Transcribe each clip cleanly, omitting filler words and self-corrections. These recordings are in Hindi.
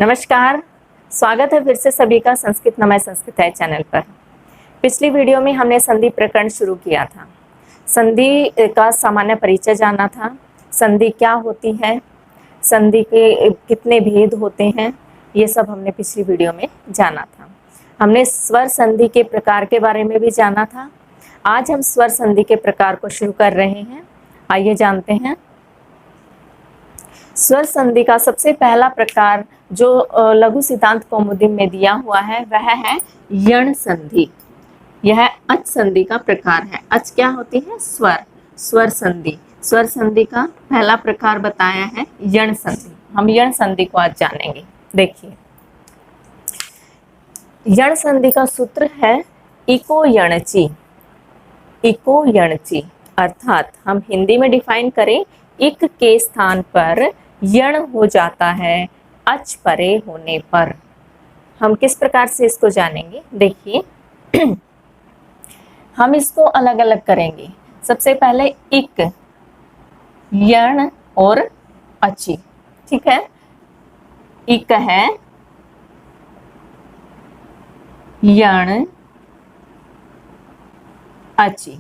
नमस्कार, स्वागत है फिर से सभी का संस्कृत नमय संस्कृत है चैनल पर। पिछली वीडियो में हमने संधि प्रकरण शुरू किया था। संधि का सामान्य परिचय जाना था, संधि क्या होती है, संधि के कितने भेद होते हैं, ये सब हमने पिछली वीडियो में जाना था। हमने स्वर संधि के प्रकार के बारे में भी जाना था। आज हम स्वर संधि के प्रकार को शुरू कर रहे हैं। आइए जानते हैं। स्वर संधि का सबसे पहला प्रकार जो लघु सिद्धांत कौमुदी में दिया हुआ है वह है यण संधि। यह अच संधि का प्रकार है। अच क्या होती है? स्वर। स्वर संधि। स्वर संधि का पहला प्रकार बताया है यण संधि। हम यण संधि को आज जानेंगे। देखिए, यण संधि का सूत्र है इको यणचि। इको यणचि अर्थात हम हिंदी में डिफाइन करें, इक के स्थान पर यण हो जाता है अच परे होने पर। हम किस प्रकार से इसको जानेंगे? देखिए हम इसको अलग अलग करेंगे। सबसे पहले इक, यण और अचि। ठीक है, इक है, यण, अचि,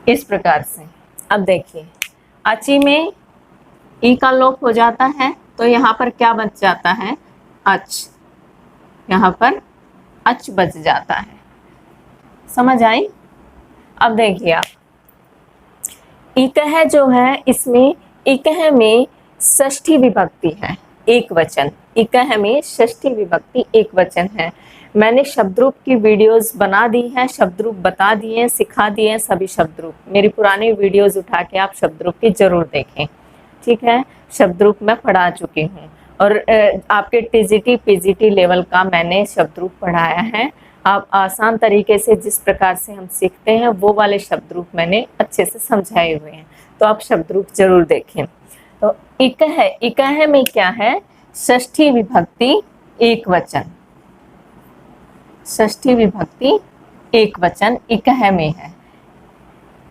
इस प्रकार से। अब देखिए, अचि में ई का लोप हो जाता है तो यहाँ पर क्या बच जाता है? अच। यहाँ पर अच बच जाता है। समझ आई? अब देखिए आप, इकह जो है, इसमें इकह में षष्ठी विभक्ति है, एक वचन। इकह में षष्ठी विभक्ति एक वचन है। मैंने शब्दरूप की वीडियोस बना दी हैं, शब्दरूप बता दिए, सिखा दिए सभी शब्दरूप। मेरी पुरानी वीडियोस उठा के आप शब्दरूप की जरूर देखें। ठीक है, शब्दरूप मैं पढ़ा चुकी हूँ और आपके टीजीटी पीजीटी लेवल का मैंने शब्दरूप पढ़ाया है। आप आसान तरीके से जिस प्रकार से हम सीखते हैं वो वाले शब्दरूप मैंने अच्छे से समझाए हुए हैं, तो आप शब्दरूप जरूर देखें। तो इकह, इकह में क्या है? षष्ठी विभक्ति एक वचन। षष्ठी विभक्ति एक वचन इकह में है।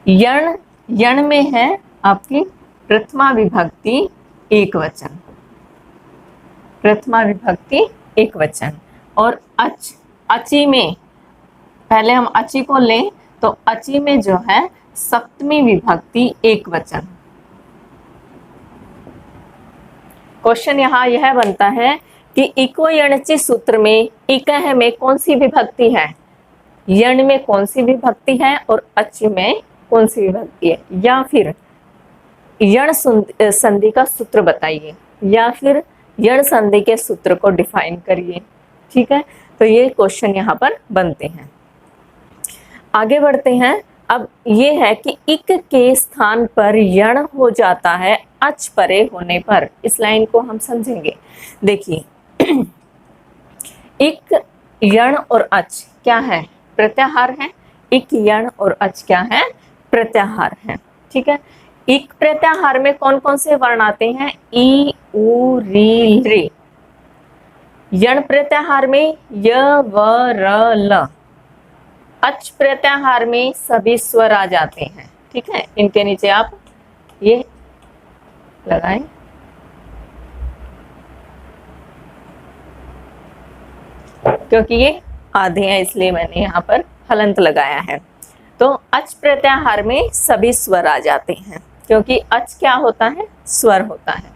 यण, यण में है आपकी प्रथमा विभक्ति एक वचन। प्रथमा विभक्ति एक वचन। और अच, अचि में, पहले हम अचि को लें तो अचि में जो है सप्तमी विभक्ति एक वचन। क्वेश्चन यहाँ यह बनता है कि इको यणचि सूत्र में इकह में कौन सी विभक्ति है, यण में कौन सी विभक्ति है और अच में कौन सी विभक्ति है, या फिर यण संधि का सूत्र बताइए, या फिर यण संधि के सूत्र को डिफाइन करिए। ठीक है, तो ये क्वेश्चन यहाँ पर बनते हैं। आगे बढ़ते हैं। अब ये है कि इक के स्थान पर यण हो जाता है अच परे होने पर। इस लाइन को हम समझेंगे। देखिए, इक, यण और अच क्या है? प्रत्याहार है। इक, यण और अच क्या है? प्रत्याहार है। ठीक है, इक प्रत्याहार में कौन कौन से वर्ण आते हैं? ई, उ, री, रे। यण प्रत्याहार में य, व, र, ल। अच प्रत्याहार में सभी स्वर आ जाते हैं। ठीक है, इनके नीचे आप ये लगाएं। क्योंकि ये आधे हैं इसलिए मैंने यहाँ पर हलंत लगाया है। तो अच प्रत्याहार में सभी स्वर आ जाते हैं, क्योंकि अच क्या होता है? स्वर होता है।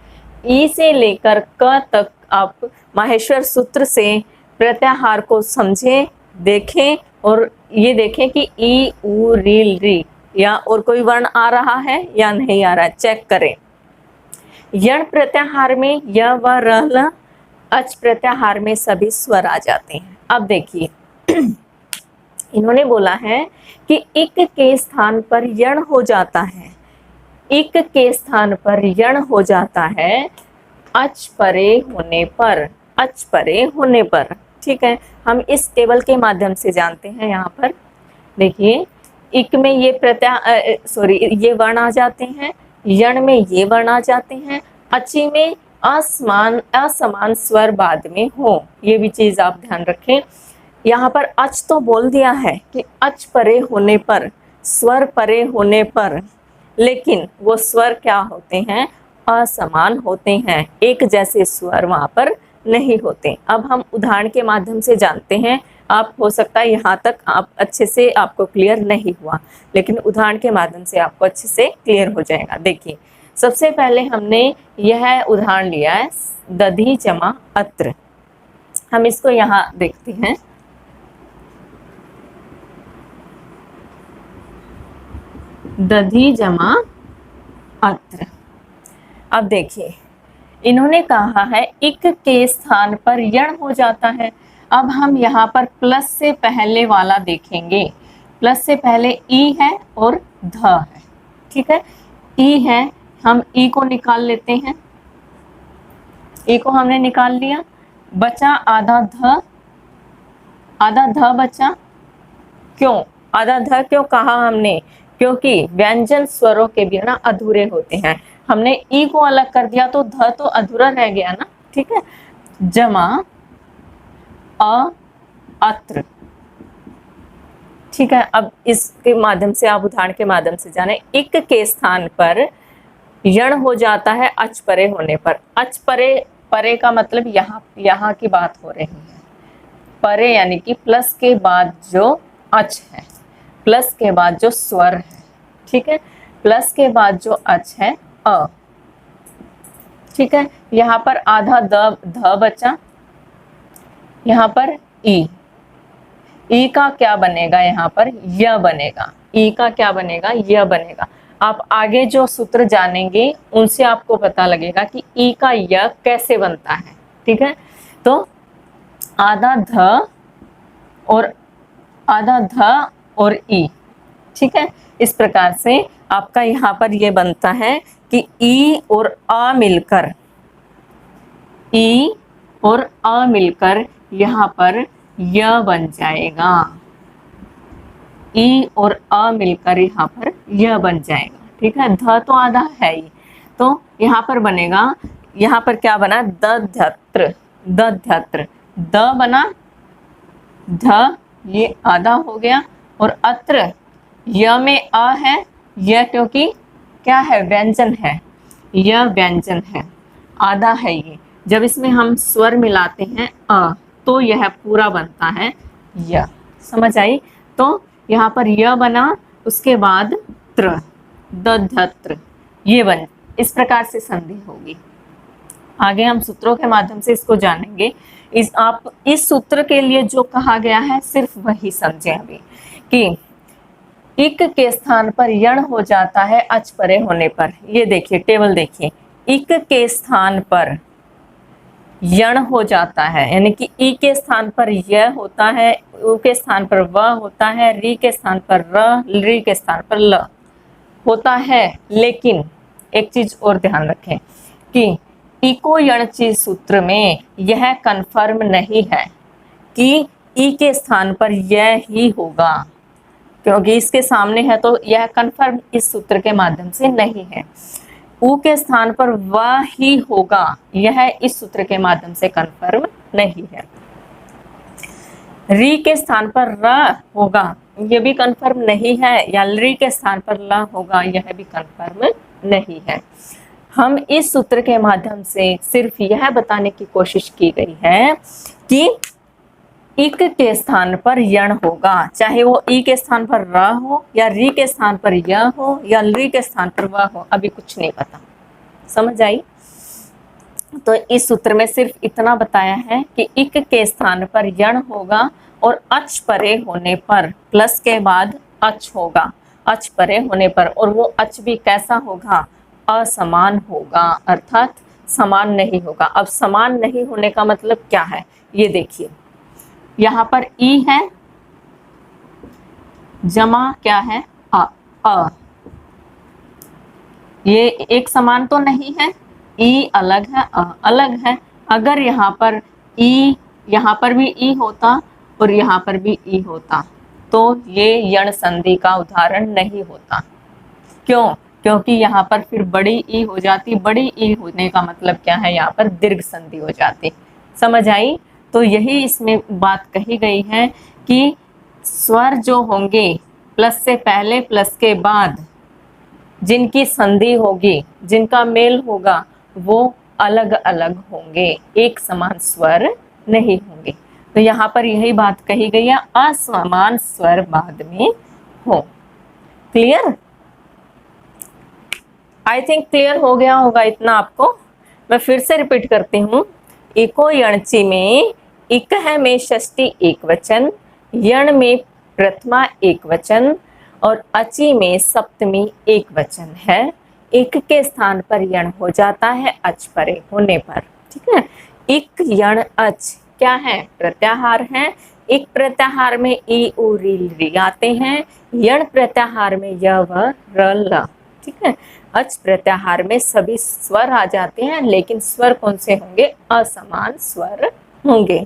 ई से लेकर क तक आप माहेश्वर सूत्र से प्रत्याहार को समझें, देखें और ये देखें कि ई, उ, री, री या और कोई वर्ण आ रहा है या नहीं आ रहा है, चेक करें। यण प्रत्याहार में य, व, र, ल। अच प्रत्याहार में सभी स्वर आ जाते हैं। अब देखिए इन्होंने बोला है कि इक के स्थान पर यण हो जाता है। इक के स्थान पर यण हो जाता है अच परे होने पर। अच परे होने पर। ठीक है, हम इस टेबल के माध्यम से जानते हैं। यहाँ पर देखिए, इक में ये ये वर्ण आ जाते हैं, यण में ये वर्ण आ जाते हैं, अचि में असमान स्वर बाद में हो। ये भी चीज आप ध्यान रखें। यहाँ पर अच तो बोल दिया है कि अच परे होने पर, स्वर परे होने पर, लेकिन वो स्वर क्या होते हैं? असमान होते हैं, एक जैसे स्वर वहां पर नहीं होते। अब हम उदाहरण के माध्यम से जानते हैं। आप हो सकता है यहाँ तक आप अच्छे से आपको क्लियर नहीं हुआ, लेकिन उदाहरण के माध्यम से आपको अच्छे से क्लियर हो जाएगा। देखिए, सबसे पहले हमने यह उदाहरण लिया है दधी जमा अत्र। हम इसको यहाँ देखते हैं। दधी जमा अत्र। अब देखिए, इन्होंने कहा है इक के स्थान पर यण हो जाता है। अब हम यहाँ पर प्लस से पहले वाला देखेंगे। प्लस से पहले ई है और ध है, ठीक है। ई है, हम ई को निकाल लेते हैं। ई को हमने निकाल लिया, बचा आधा ध। आधा ध बचा। क्यों आधा ध क्यों कहा हमने? क्योंकि व्यंजन स्वरों के बिना अधूरे होते हैं। हमने ई को अलग कर दिया तो ध तो अधूरा रह गया ना, ठीक है। जमा अत्र, ठीक है। अब इसके माध्यम से आप उदाहरण के माध्यम से जाने, इक के स्थान पर यण हो जाता है अच परे होने पर। अच परे, परे का मतलब यहाँ की बात हो रही है। परे यानी कि प्लस के बाद जो अच है, प्लस के बाद जो स्वर है, ठीक है। प्लस के बाद जो अच है अ, ठीक है। यहाँ पर आधा ध बचा, यहाँ पर ई। ई का क्या बनेगा? यहाँ पर य बनेगा। ई का क्या बनेगा? य बनेगा। आप आगे जो सूत्र जानेंगे उनसे आपको पता लगेगा कि ई का य कैसे बनता है, ठीक है। तो आधा ध और ई, ठीक है। इस प्रकार से आपका यहाँ पर ये बनता है कि ई और अ मिलकर, ई और अ मिलकर यहाँ पर य बन जाएगा। ई और अ मिलकर यहाँ पर य बन जाएगा, ठीक है। ध तो आधा है ही, तो यहाँ पर बनेगा, यहाँ पर क्या बना? दध्यत्र, दध्यत्र। द बना, ध ये आधा हो गया, और अत्र य में अ है, यह क्योंकि क्या है? व्यंजन है, यह व्यंजन है, आधा है ये। जब इसमें हम स्वर मिलाते हैं अ, तो यह पूरा बनता है य। समझ आई? तो यहाँ पर य बना, उसके बाद त्र, दध्यत्र, ये बन, इस प्रकार से संधि होगी। आगे हम सूत्रों के माध्यम से इसको जानेंगे। आप इस सूत्र के लिए जो कहा गया है सिर्फ वही समझे अभी, कि इक के स्थान पर यण हो जाता है अच परे होने पर। ये देखिए, टेबल देखिए, इक के स्थान पर यण हो जाता है, यानी कि ई के स्थान पर य होता है, उ के स्थान पर व होता है, री के स्थान पर र, री के स्थान पर ल होता है। लेकिन एक चीज और ध्यान रखें कि इको यणची सूत्र में यह कन्फर्म नहीं है कि ई के स्थान पर यह ही होगा, क्योंकि इसके सामने है तो यह कन्फर्म इस सूत्र के माध्यम से नहीं है। उ के स्थान पर वह ही होगा, यह इस सूत्र के माध्यम से कन्फर्म नहीं है। री के स्थान पर र होगा, यह भी कन्फर्म नहीं है, या री के स्थान पर ल होगा, यह भी कन्फर्म नहीं है। हम इस सूत्र के माध्यम से सिर्फ यह बताने की कोशिश की गई है कि इक के स्थान पर यण होगा, चाहे वो ई के स्थान पर र हो, या री के स्थान पर य हो, या ली के स्थान पर व हो, अभी कुछ नहीं पता। समझ आई? तो इस सूत्र में सिर्फ इतना बताया है कि इक के स्थान पर यण होगा, और अच परे होने पर प्लस के बाद अच होगा, अच परे होने पर, और वो अच भी कैसा होगा? असमान होगा, अर्थात समान नहीं होगा। अब समान नहीं होने का मतलब क्या है? ये देखिए, यहाँ पर ई है, जमा क्या है? अ। ये एक समान तो नहीं है, ई अलग है, अ अलग है। अगर यहाँ पर ई, यहाँ पर भी ई होता और यहाँ पर भी ई होता, तो ये यण संधि का उदाहरण नहीं होता। क्यों? क्योंकि यहाँ पर फिर बड़ी ई हो जाती। बड़ी ई होने का मतलब क्या है? यहाँ पर दीर्घ संधि हो जाती। समझ आई? तो यही इसमें बात कही गई है कि स्वर जो होंगे प्लस से पहले प्लस के बाद जिनकी संधि होगी, जिनका मेल होगा, वो अलग अलग होंगे, एक समान स्वर नहीं होंगे। तो यहाँ पर यही बात कही गई है, असमान स्वर बाद में हो। क्लियर? आई थिंक क्लियर हो गया होगा इतना आपको। मैं फिर से रिपीट करती हूँ। इको यणची में इक है में षष्ठी एक वचन, यण में प्रथमा एक वचन और अची में सप्तमी एक वचन है। इक के स्थान पर यण हो जाता है अच परे होने पर। ठीक है, इक यण अच क्या है? प्रत्याहार है। इक प्रत्याहार में ई उ री री आते हैं, यण प्रत्याहार में य व र ल। ठीक है, अच प्रत्याहार में सभी स्वर आ जाते हैं, लेकिन स्वर कौन से होंगे? असमान स्वर होंगे।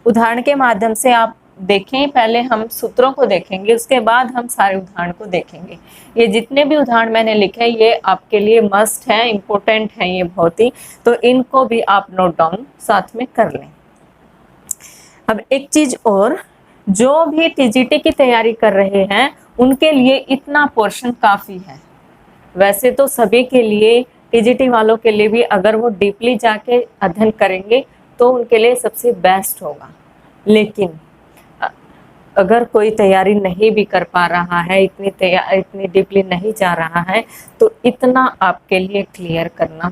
उदाहरण के माध्यम से आप देखें, पहले हम सूत्रों को देखेंगे, उसके बाद हम सारे उदाहरण को देखेंगे। ये जितने भी उदाहरण मैंने लिखे ये आपके लिए मस्ट है, इम्पोर्टेंट है ये बहुत ही, तो इनको भी आप नोट डाउन साथ में कर लें। अब एक चीज और, जो भी टीजीटी की तैयारी कर रहे हैं उनके लिए इतना पोर्शन काफी है। वैसे तो सभी के लिए, टीजीटी वालों के लिए भी अगर वो डीपली जाके अध्ययन करेंगे तो उनके लिए सबसे बेस्ट होगा, लेकिन अगर कोई तैयारी नहीं भी कर पा रहा है, इतनी डीपली नहीं जा रहा है, तो इतना आपके लिए क्लियर करना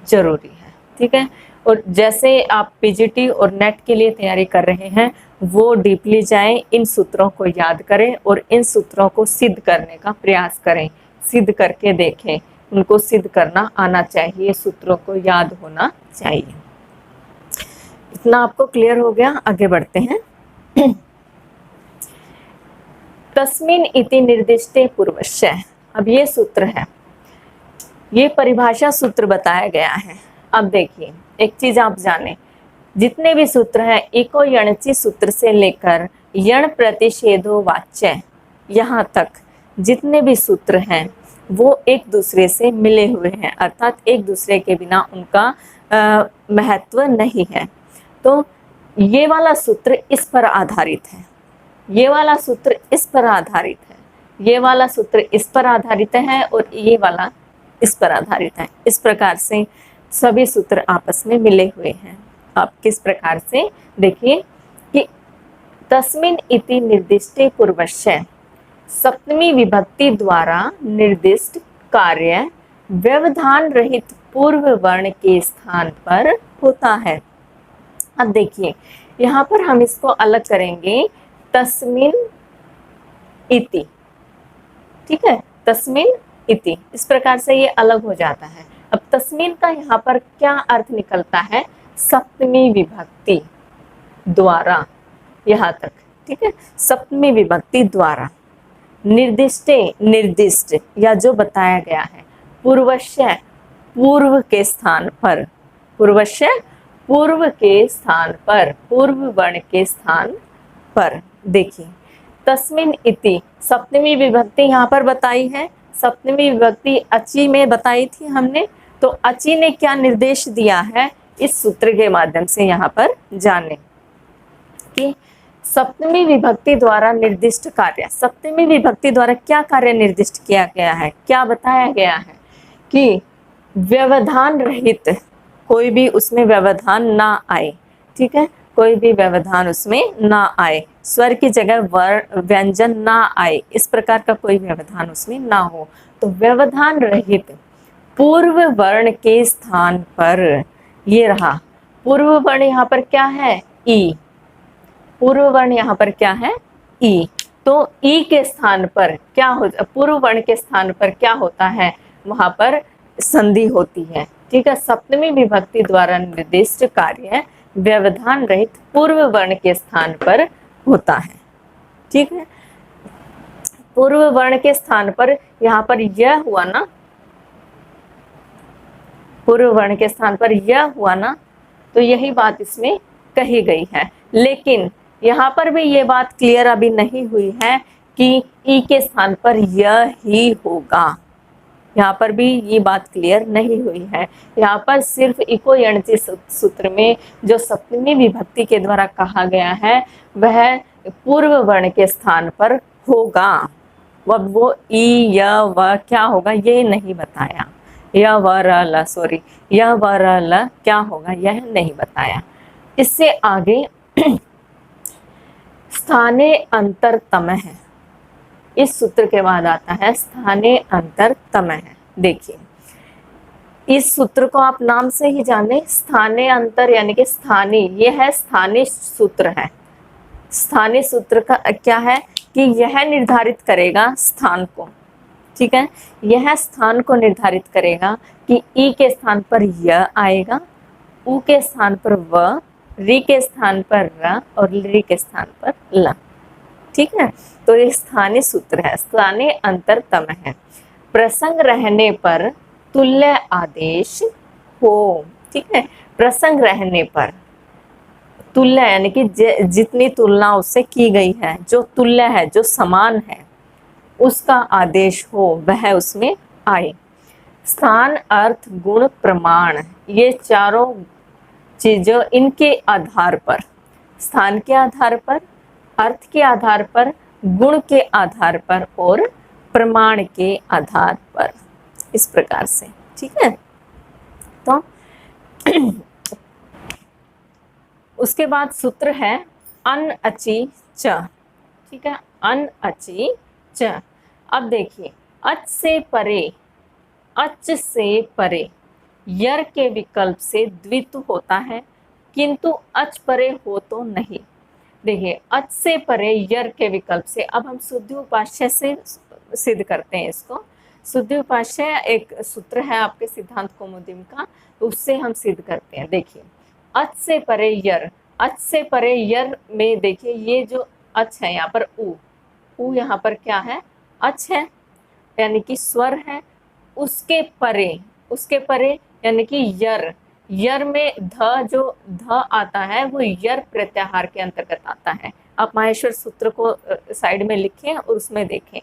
जरूरी है। ठीक है, और जैसे आप पीजीटी और नेट के लिए तैयारी कर रहे हैं वो डीपली जाएं, इन सूत्रों को याद करें और इन सूत्रों को सिद्ध करने का प्रयास करें, सिद्ध करके देखें। उनको सिद्ध करना आना चाहिए, सूत्रों को याद होना चाहिए। इतना आपको क्लियर हो गया? आगे बढ़ते हैं। तस्मिन् इति निर्दिष्टे पूर्वस्य। अब ये सूत्र है, ये परिभाषा सूत्र बताया गया है। अब देखिए एक चीज आप जाने, जितने भी सूत्र हैं इको यणची सूत्र से लेकर यण प्रतिषेधो वाच्य यहाँ तक जितने भी सूत्र हैं वो एक दूसरे से मिले हुए हैं, अर्थात एक दूसरे के बिना उनका महत्व नहीं है। तो ये वाला सूत्र इस पर आधारित है, ये वाला सूत्र इस पर आधारित है, ये वाला सूत्र इस पर आधारित है और ये वाला इस पर आधारित है। इस प्रकार से सभी सूत्र आपस में मिले हुए हैं। आप किस प्रकार से देखिए कि तस्मिन् इति निर्दिष्टे पूर्वस्य, सप्तमी विभक्ति द्वारा निर्दिष्ट कार्य व्यवधान रहित पूर्व वर्ण के स्थान पर होता है। अब देखिए यहाँ पर हम इसको अलग करेंगे, तस्मिन् इति। ठीक है, तस्मिन् इति इस प्रकार से ये अलग हो जाता है। अब तस्मिन् का यहाँ पर क्या अर्थ निकलता है? सप्तमी विभक्ति द्वारा, यहाँ तक। ठीक है, सप्तमी विभक्ति द्वारा निर्दिष्टे, निर्दिष्ट या जो बताया गया है, पूर्वस्य पूर्व के स्थान पर, पूर्वस्य पूर्व के स्थान पर, पूर्व वर्ण के स्थान पर। देखिए तस्मिन् इति सप्तमी विभक्ति यहाँ पर बताई है, सप्तमी विभक्ति अची में बताई थी हमने, तो अची ने क्या निर्देश दिया है इस सूत्र के माध्यम से यहाँ पर जाने कि सप्तमी विभक्ति द्वारा निर्दिष्ट कार्य, सप्तमी विभक्ति द्वारा क्या कार्य निर्दिष्ट किया गया है, क्या बताया गया है कि व्यवधान रहित, कोई भी उसमें व्यवधान ना आए। ठीक है, कोई भी व्यवधान उसमें ना आए, स्वर की जगह व्यंजन ना आए, इस प्रकार का कोई व्यवधान उसमें ना हो। तो व्यवधान रहित पूर्व वर्ण के स्थान पर, ये रहा पूर्व वर्ण, यहाँ पर क्या है? ई। पूर्व वर्ण यहाँ पर क्या है? ई। तो ई के स्थान पर क्या हो, पूर्व वर्ण के स्थान पर क्या होता है? वहां पर संधि होती है। ठीक है, सप्तमी विभक्ति द्वारा निर्दिष्ट कार्य व्यवधान रहित पूर्व वर्ण के स्थान पर होता है। ठीक है, पूर्व वर्ण के स्थान पर यहाँ पर यह हुआ ना, पूर्व वर्ण के स्थान पर यह हुआ ना, तो यही बात इसमें कही गई है। लेकिन यहाँ पर भी ये बात क्लियर अभी नहीं हुई है कि ई के स्थान पर यह ही होगा, यहाँ पर भी ये बात क्लियर नहीं हुई है। यहाँ पर सिर्फ इको यणची सूत्र में जो सप्तमी विभक्ति के द्वारा कहा गया है वह पूर्व वर्ण के स्थान पर होगा। अब वो ई य व क्या होगा ये नहीं बताया, य व र ल सॉरी, य व र ल क्या होगा यह नहीं बताया। इससे आगे स्थाने अंतरतम है, इस सूत्र के बाद आता है स्थाने अंतरतम है। देखिए इस सूत्र को आप नाम से ही जाने, स्थाने अंतर यानी कि स्थानीय, ये है स्थानीय सूत्र है। स्थानीय सूत्र का क्या है कि यह निर्धारित करेगा स्थान को, ठीक है, यह स्थान को निर्धारित करेगा कि ई के स्थान पर य आएगा, उ के स्थान पर व, री के स्थान पर र और ली के स्थान पर ल, ठीक है। तो ये स्थानीय सूत्र है, स्थानीय अंतरतम है। प्रसंग रहने पर तुल्य आदेश हो, ठीक है, प्रसंग रहने पर तुल्य यानी कि जितनी तुलना उससे की गई है, जो तुल्य है, जो समान है, उसका आदेश हो वह उसमें आए। स्थान, अर्थ, गुण, प्रमाण, ये चारों चीजों इनके आधार पर, स्थान के आधार पर, अर्थ के आधार पर, गुण के आधार पर और प्रमाण के आधार पर, इस प्रकार से, ठीक है। तो उसके बाद सूत्र है अन अचि च, ठीक है, अन अचि च। अब देखिए अच से परे, अच से परे यर के विकल्प से द्वित्व होता है किंतु अच परे हो तो नहीं। देखिए अच से परे यर के विकल्प से, अब हम शुद्धि उपास्य से सिद्ध करते हैं इसको। शुद्धि उपास्य एक सूत्र है आपके सिद्धांत कौमुदी का, उससे हम सिद्ध करते हैं। देखिए अच से परे यर, अच से परे यर में देखिए ये जो अच है यहाँ पर उ यहाँ पर क्या है, अच है यानी कि स्वर है। उसके परे, उसके परे यानी कि यर, यर में ध जो ध आता है वो यर प्रत्याहार के अंतर्गत आता है। आप माहेश्वर सूत्र को साइड में लिखें और उसमें देखें,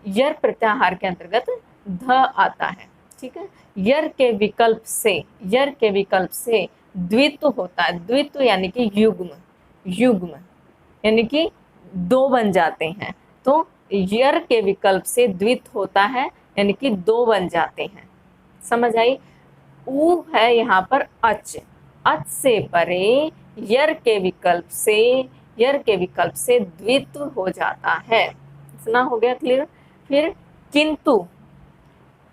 यर प्रत्याहार के अंतर्गत ध आता है, ठीक है। यर के विकल्प से, यर के विकल्प से द्वित्व होता है, द्वित्व यानी कि युग्म, युग्म यानी कि दो बन जाते हैं। तो यर के विकल्प से द्वित्व होता है यानी कि दो बन जाते हैं, समझ आई। उ है यहाँ पर अच, अच से परे यर के विकल्प से, यर के विकल्प से द्वित्व हो जाता है, इतना हो गया क्लियर। फिर किंतु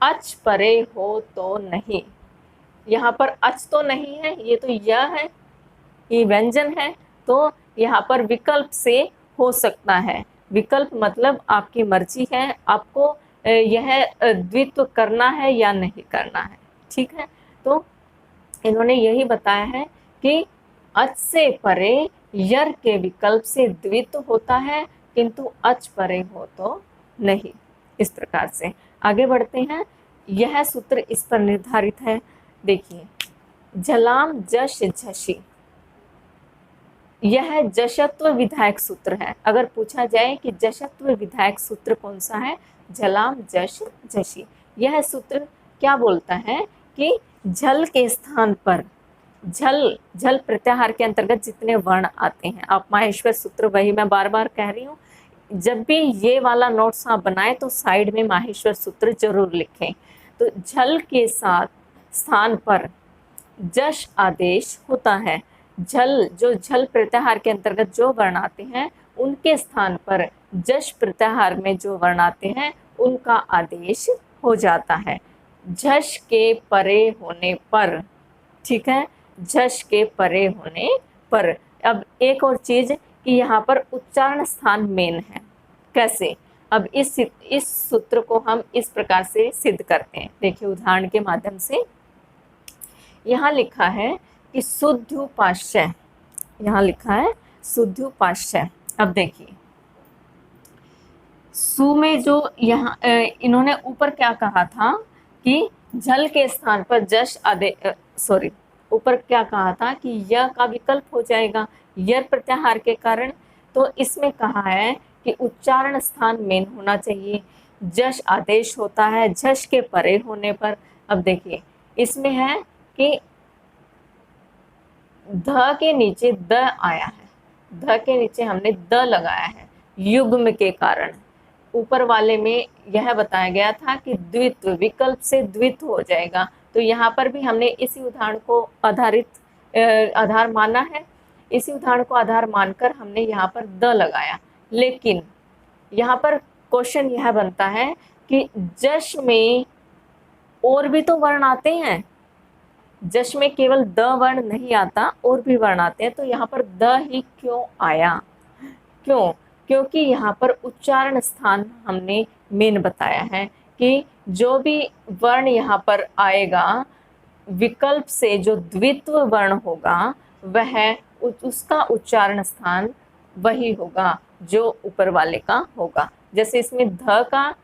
अच परे हो तो नहीं, यहाँ पर अच तो नहीं है, ये तो य है, ये व्यंजन है, तो यहाँ पर विकल्प से हो सकता है। विकल्प मतलब आपकी मर्जी है, आपको यह द्वित्व करना है या नहीं करना है, ठीक है। तो इन्होंने यही बताया है कि अच से परे यर के विकल्प से द्वित्व होता है किंतु अच परे हो तो नहीं। इस प्रकार से आगे बढ़ते हैं, यह सूत्र इस पर निर्धारित है। देखिए झलाम जश झशी, यह जशत्व विधायक सूत्र है। अगर पूछा जाए कि जशत्व विधायक सूत्र कौन सा है, झलाम जश झशी, यह सूत्र क्या बोलता है कि झल के स्थान पर, झल, झल प्रत्याहार के अंतर्गत जितने वर्ण आते हैं, आप माहेश्वर सूत्र, वही मैं बार बार कह रही हूँ, जब भी ये वाला नोट्स आप बनाए तो साइड में माहेश्वर सूत्र जरूर लिखें। तो झल के साथ स्थान पर जश आदेश होता है, झल जो झल प्रत्याहार के अंतर्गत जो वर्ण आते हैं उनके स्थान पर जश प्रत्याहार में जो वर्ण आते हैं उनका आदेश हो जाता है झश के परे होने पर, ठीक है, झश के परे होने पर। अब एक और चीज कि यहाँ पर उच्चारण स्थान मेन है। कैसे? अब इस सूत्र को हम इस प्रकार से सिद्ध करते हैं। देखिए उदाहरण के माध्यम से यहाँ लिखा है कि शुद्धोपाश्चय, यहाँ लिखा है शुद्धोपाश्चय। अब देखिए सु में जो यहाँ इन्होंने ऊपर क्या कहा था कि झल के स्थान पर जश आदेश, ऊपर क्या कहा था कि य का विकल्प हो जाएगा यर प्रत्याहार के कारण। तो इसमें कहा है कि उच्चारण स्थान मेन होना चाहिए, जश आदेश होता है झश के परे होने पर। अब देखिए इसमें है कि ध के नीचे द आया है, ध के नीचे हमने द लगाया है युग्म के कारण, ऊपर वाले में यह बताया गया था कि द्वित्व, विकल्प से द्वित्व हो जाएगा, तो यहाँ पर भी हमने इसी उदाहरण को आधार माना है। इसी उदाहरण को आधार मानकर हमने यहाँ पर द लगाया। लेकिन यहाँ पर क्वेश्चन यह बनता है कि जश में और भी तो वर्ण आते हैं, जश में केवल द वर्ण नहीं आता, और भी वर्ण आते हैं, तो यहाँ पर द ही क्यों आया? क्यों? क्योंकि यहाँ पर उच्चारण स्थान हमने मेन बताया है कि जो भी वर्ण यहाँ पर आएगा, विकल्प से जो द्वित्व वर्ण होगा वह उसका उच्चारण स्थान वही होगा जो ऊपर वाले का होगा। जैसे इसमें ध का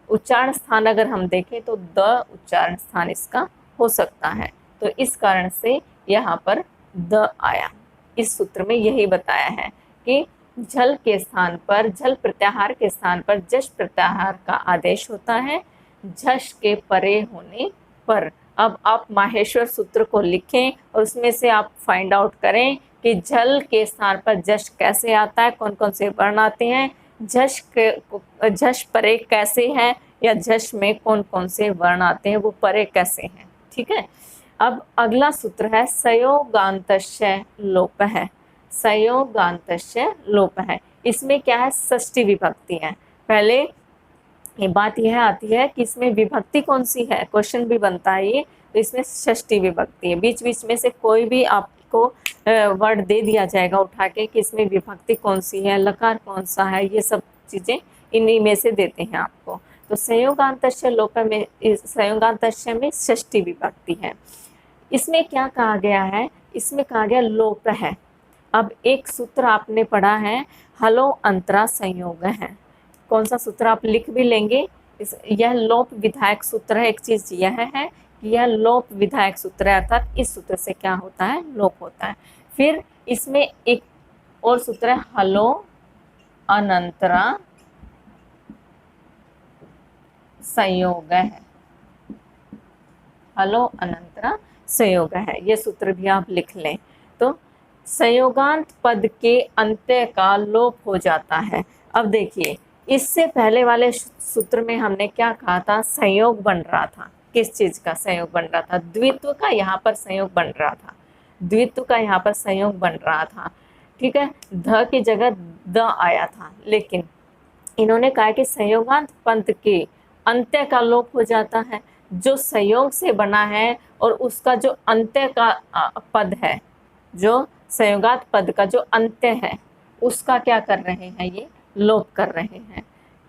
उच्चारण स्थान अगर हम देखें तो द उच्चारण स्थान इसका हो सकता है, तो इस कारण से यहाँ पर द आया। इस सूत्र में यही बताया है कि झल के स्थान पर, झल प्रत्याहार के स्थान पर जश प्रत्याहार का आदेश होता है झश के परे होने पर। अब आप माहेश्वर सूत्र को लिखें और उसमें से आप फाइंड आउट करें कि झल के स्थान पर जश कैसे आता है, कौन कौन से वर्ण आते हैं, झश परे कैसे है, या झश में कौन कौन से वर्ण आते हैं, वो परे कैसे हैं। ठीक है। अब अगला सूत्र है संयोगांतस्य लोप है। संयोगांतस्य लोप है, इसमें क्या है? षष्ठी विभक्ति है। पहले ये बात यह आती है कि इसमें विभक्ति कौन सी है, क्वेश्चन भी बनता है ये, तो इसमें षष्ठी विभक्ति है। बीच बीच में से कोई भी आपको वर्ड दे दिया जाएगा उठा के कि इसमें विभक्ति कौन सी है, लकार कौन सा है, ये सब चीज़ें इन्हीं में से देते हैं आपको। तो संयोगांतस्य लोप में, संयोगांतस्य में षष्ठी विभक्ति है। इसमें क्या कहा गया है? इसमें कहा गया लोप है। अब एक सूत्र आपने पढ़ा है हलो अंतरा संयोग है, कौन सा सूत्र आप लिख भी लेंगे, यह लोप विधायक सूत्र है। एक चीज़ यह है कि यह लोप विधायक सूत्र है, अर्थात इस सूत्र से क्या होता है? लोप होता है। फिर इसमें एक और सूत्र है हलो अनंतरा संयोग है, हलो अनंतरा संयोग है, ये सूत्र भी आप लिख लें। तो संयोगांत पद के अंत्य का लोप हो जाता है। अब देखिए, इससे पहले वाले सूत्र में हमने क्या कहा था? संयोग बन रहा था। किस चीज का संयोग बन रहा था? द्वित्व का यहाँ पर संयोग बन रहा था, द्वित्व का यहाँ पर संयोग बन रहा था। ठीक है, ध की जगह द आया था, लेकिन इन्होंने कहा कि संयोगांत पद के अंत्य का लोप हो जाता है। जो संयोग से बना है और उसका जो अंत्य का पद है, जो संयोगात पद का जो अंत्य है, उसका क्या कर रहे हैं? ये लोप कर रहे हैं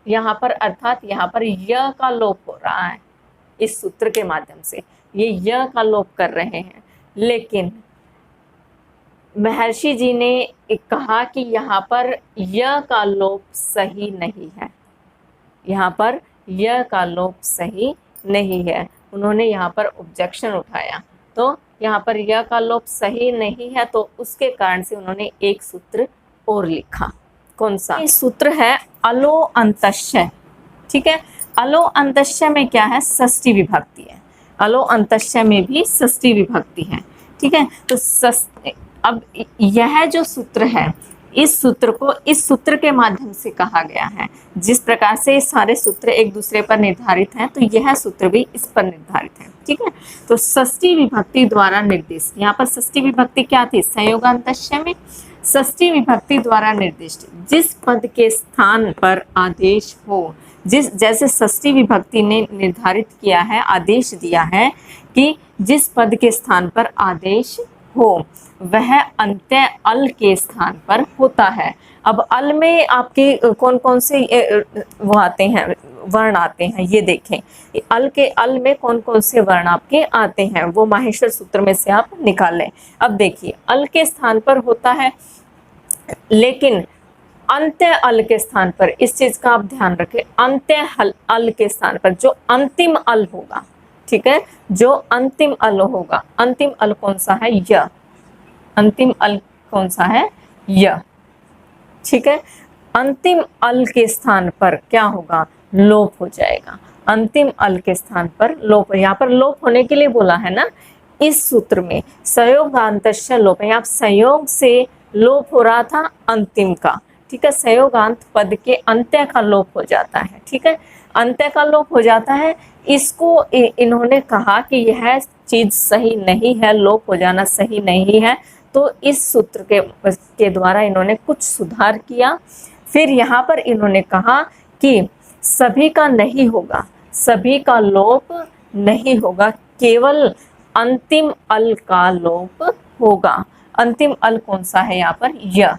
यहाँ पर, अर्थात यहाँ पर य का लोप हो रहा है। इस सूत्र के माध्यम से ये य का लोप कर रहे हैं। लेकिन महर्षि जी ने कहा कि यहाँ पर य का लोप सही नहीं है, यहाँ पर य का लोप सही नहीं है। उन्होंने यहाँ पर ऑब्जेक्शन उठाया, तो यहाँ पर य का लोप सही नहीं है, तो उसके कारण से उन्होंने एक सूत्र और लिखा। कौन सा? ये सूत्र है अलो अंतस्य। ठीक है, अलो अंतस्य में क्या है? षष्ठी विभक्ति है। अलो अंतस्य में भी षष्ठी विभक्ति है। ठीक है, तो अब यह जो सूत्र है, इस सूत्र को इस सूत्र के माध्यम से कहा गया है। जिस प्रकार से सारे सूत्र एक दूसरे पर निर्धारित हैं, तो यह सूत्र भी इस पर निर्धारित है। ठीक है, तो षष्ठी विभक्ति द्वारा निर्दिष्ट, यहाँ पर षष्ठी विभक्ति क्या थी? संयोगांतस्य में षष्ठी विभक्ति द्वारा निर्दिष्ट जिस पद के स्थान पर आदेश हो, जैसे षष्ठी विभक्ति ने निर्धारित किया है, आदेश दिया है कि जिस पद के स्थान पर आदेश हो वह अंत्य अल के स्थान पर होता है। अब अल में आपके कौन कौन से वो आते हैं, वर्ण आते हैं, ये देखें। अल में कौन कौन से वर्ण आपके आते हैं, वो माहेश्वर सूत्र में से आप निकालें। अब देखिए, अल के स्थान पर होता है, लेकिन अंत्य अल के स्थान पर, इस चीज का आप ध्यान रखें, अंत्य अल के स्थान पर जो अंतिम अल होगा, ठीक है, जो अंतिम अल होगा, अंतिम अल कौन सा है? य। अंतिम अल कौन सा है? य। ठीक है, अंतिम अल के स्थान पर क्या होगा? लोप हो जाएगा। अंतिम अल के स्थान पर लोप, यहाँ पर लोप होने के लिए बोला है ना, इस सूत्र में संयोगांतस्य लोप है, यहाँ संयोग से लोप हो रहा था अंतिम का। ठीक है, संयोगांत पद के अंत्य का लोप हो जाता है, ठीक है, अंत्य का लोप हो जाता है। इसको इन्होंने कहा कि यह चीज सही नहीं है, लोप हो जाना सही नहीं है, तो इस सूत्र के द्वारा इन्होंने कुछ सुधार किया। फिर यहाँ पर इन्होंने कहा कि सभी का नहीं होगा, सभी का लोप नहीं होगा, केवल अंतिम अल का लोप होगा। अंतिम अल कौन सा है यहाँ पर? य,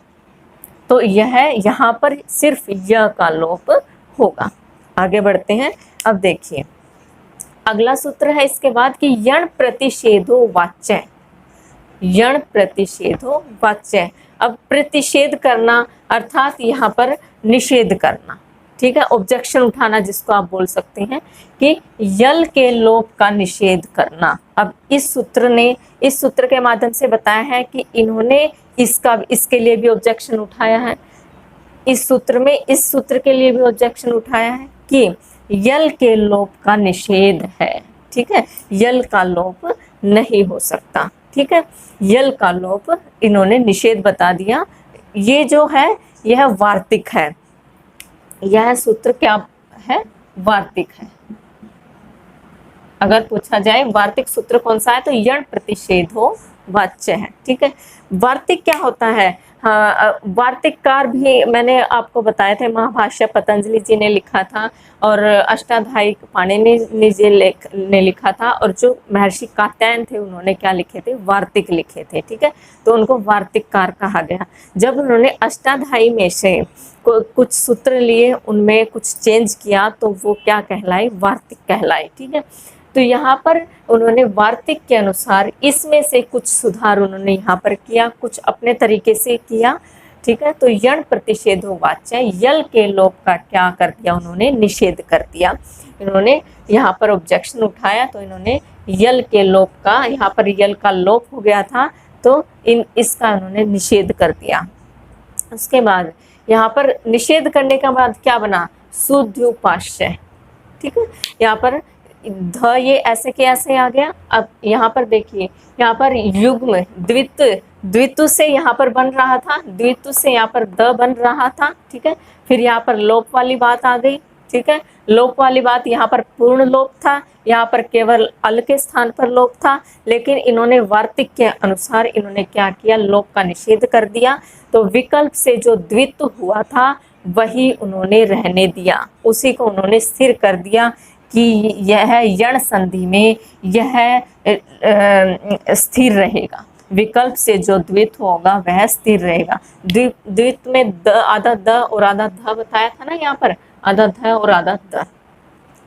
तो यह यहाँ पर सिर्फ य का लोप होगा। आगे बढ़ते हैं। अब देखिए अगला सूत्र है इसके बाद कि यण प्रतिषेधो वाच्य, यण प्रतिषेधो वाच्य। अब प्रतिषेध करना अर्थात यहाँ पर निषेध करना, ठीक है, ऑब्जेक्शन उठाना जिसको आप बोल सकते हैं कि यल के लोप का निषेध करना। अब इस सूत्र के माध्यम से बताया है कि इन्होंने इसके लिए भी ऑब्जेक्शन उठाया है, इस सूत्र के लिए भी ऑब्जेक्शन उठाया है कि यल के लोप का निषेध है, ठीक है, यल का लोप नहीं हो सकता, ठीक है, यल का लोप इन्होंने निषेध बता दिया। ये जो है यह वार्तिक है, यह सूत्र क्या है? वार्तिक है। अगर पूछा जाए वार्तिक सूत्र कौन सा है तो यण प्रतिषेधो वाच्य है, ठीक है। वार्तिक क्या होता है? हाँ, वार्तिककार भी मैंने आपको बताया थे, महाभाष्य पतंजलि जी ने लिखा था और अष्टाध्यायी पाणिनि जी ने लिखा था, और जो महर्षि कात्यायन थे उन्होंने क्या लिखे थे? वार्तिक लिखे थे, ठीक है, तो उनको वार्तिककार कहा गया। जब उन्होंने अष्टाध्यायी में से कुछ सूत्र लिए, उनमें कुछ चेंज किया, तो वो क्या कहलाए? वार्तिक कहलाए, ठीक है। तो यहाँ पर उन्होंने वार्तिक के अनुसार इसमें से कुछ सुधार उन्होंने यहाँ पर किया, कुछ अपने तरीके से किया, ठीक है। तो यण प्रतिषेधो वाच्य, यल के लोप का क्या कर दिया? उन्होंने निषेध कर दिया। इन्होंने यहाँ पर ऑब्जेक्शन उठाया, तो इन्होंने यल के लोप का, यहाँ पर यल का लोप हो गया था, तो इसका उन्होंने निषेध कर दिया। उसके बाद यहाँ पर निषेध करने के बाद क्या बना? शुद्ध्युपास्य, ठीक है। यहाँ पर ध ये ऐसे के ऐसे आ गया। अब यहाँ पर देखिए, यहाँ पर युग्म द्वित्व से यहाँ पर बन रहा था, द्वित्व से यहाँ पर द बन रहा था, ठीक है। फिर यहाँ पर लोप वाली बात आ गई, ठीक है। लोप वाली बात, यहाँ पर पूर्ण लोप था, यहाँ पर केवल अल के स्थान पर लोप था, लेकिन इन्होंने वार्तिक के अनुसार इन्होंने क्या किया? लोप का निषेध कर दिया। तो विकल्प से जो द्वित्व हुआ था वही उन्होंने रहने दिया, उसी को उन्होंने स्थिर कर दिया कि यह यण संधि में यह स्थिर रहेगा। विकल्प से जो द्वित्व होगा वह स्थिर रहेगा। द्वित्व में द, आधा द और आधा ध बताया था ना, यहाँ पर आधा ध और आधा द,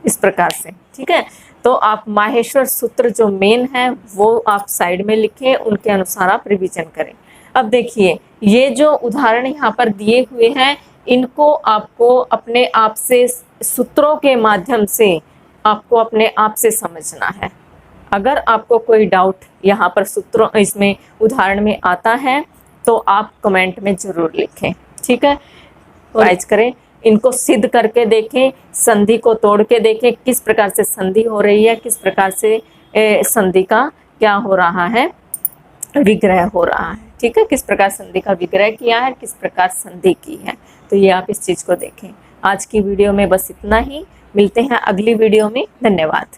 इस प्रकार से, ठीक है। तो आप माहेश्वर सूत्र जो मेन है वो आप साइड में लिखें, उनके अनुसार आप रिवीजन करें। अब देखिए ये जो उदाहरण यहाँ पर दिए हुए हैं, इनको आपको अपने आप से सूत्रों के माध्यम से आपको अपने आप से समझना है। अगर आपको कोई डाउट यहाँ पर सूत्रों इसमें उदाहरण में आता है तो आप कमेंट में जरूर लिखें, ठीक है। राइज करें, इनको सिद्ध करके देखें, संधि को तोड़ के देखें, किस प्रकार से संधि हो रही है, किस प्रकार से संधि का क्या हो रहा है? विग्रह हो रहा है, ठीक है। किस प्रकार संधि का विग्रह किया है, किस प्रकार संधि की है, तो ये आप इस चीज को देखें। आज की वीडियो में बस इतना ही, मिलते हैं अगली वीडियो में। धन्यवाद।